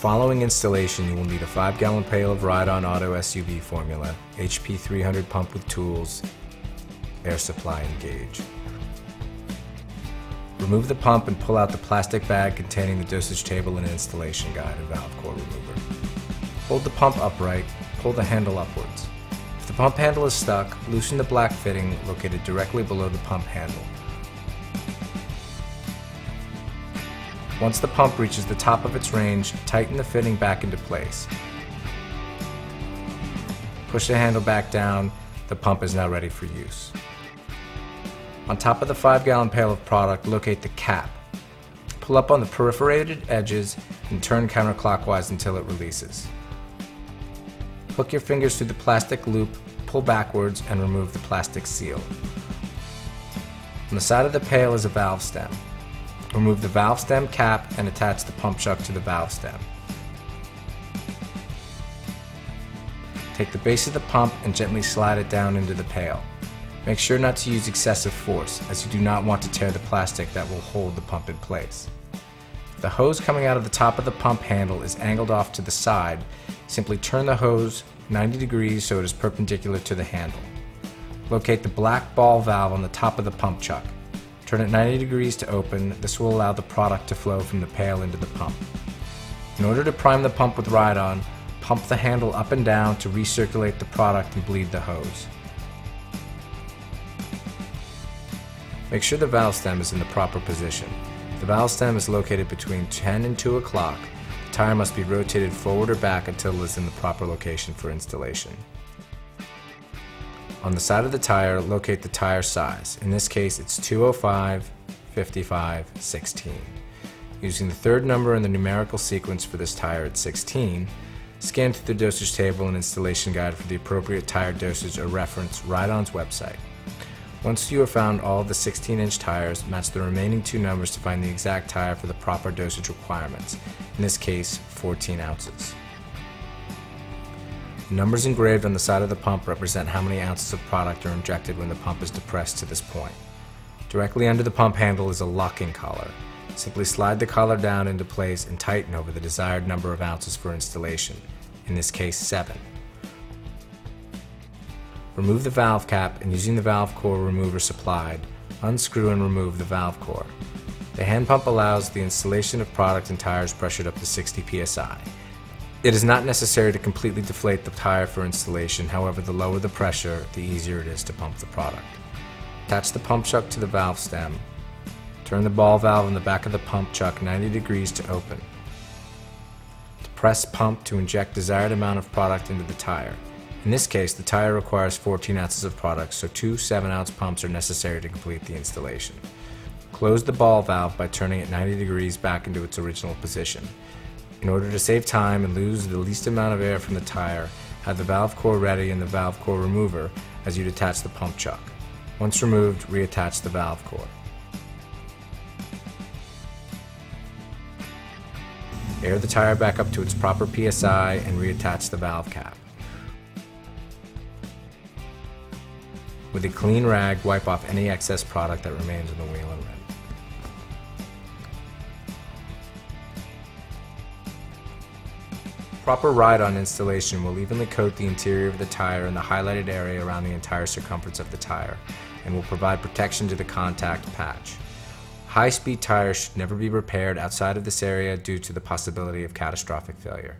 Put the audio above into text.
following installation, you will need a 5-gallon pail of Ride-On Auto SUV formula, HP 300 pump with tools, air supply and gauge. Remove the pump and pull out the plastic bag containing the dosage table and installation guide and valve core remover. Hold the pump upright, pull the handle upwards. If the pump handle is stuck, loosen the black fitting located directly below the pump handle. Once the pump reaches the top of its range, tighten the fitting back into place. Push the handle back down. The pump is now ready for use. On top of the 5-gallon pail of product, locate the cap. Pull up on the perforated edges and turn counterclockwise until it releases. Hook your fingers through the plastic loop, pull backwards, and remove the plastic seal. On the side of the pail is a valve stem. Remove the valve stem cap and attach the pump chuck to the valve stem. Take the base of the pump and gently slide it down into the pail. Make sure not to use excessive force, as you do not want to tear the plastic that will hold the pump in place. If the hose coming out of the top of the pump handle is angled off to the side, simply turn the hose 90 degrees so it is perpendicular to the handle. Locate the black ball valve on the top of the pump chuck. Turn it 90 degrees to open. This will allow the product to flow from the pail into the pump. In order to prime the pump with Ride-On, pump the handle up and down to recirculate the product and bleed the hose. Make sure the valve stem is in the proper position. If the valve stem is located between 10 and 2 o'clock, the tire must be rotated forward or back until it is in the proper location for installation. On the side of the tire, locate the tire size. In this case, it's 205, 55, 16. Using the third number in the numerical sequence for this tire at 16, scan through the dosage table and installation guide for the appropriate tire dosage or reference Ride-On's website. Once you have found all of the 16-inch tires, match the remaining 2 numbers to find the exact tire for the proper dosage requirements, in this case 14 ounces. The numbers engraved on the side of the pump represent how many ounces of product are injected when the pump is depressed to this point. Directly under the pump handle is a locking collar. Simply slide the collar down into place and tighten over the desired number of ounces for installation, in this case 7. Remove the valve cap and, using the valve core remover supplied, unscrew and remove the valve core. The hand pump allows the installation of product and tires pressured up to 60 psi. It is not necessary to completely deflate the tire for installation, however, the lower the pressure, the easier it is to pump the product. Attach the pump chuck to the valve stem. Turn the ball valve in the back of the pump chuck 90 degrees to open. Press pump to inject desired amount of product into the tire. In this case, the tire requires 14 ounces of product, so 2 7-ounce pumps are necessary to complete the installation. Close the ball valve by turning it 90 degrees back into its original position. In order to save time and lose the least amount of air from the tire, have the valve core ready and the valve core remover as you detach the pump chuck. Once removed, reattach the valve core. Air the tire back up to its proper PSI and reattach the valve cap. With a clean rag, wipe off any excess product that remains in the wheel and rim. Proper Ride-On installation will evenly coat the interior of the tire in the highlighted area around the entire circumference of the tire, and will provide protection to the contact patch. High-speed tires should never be repaired outside of this area due to the possibility of catastrophic failure.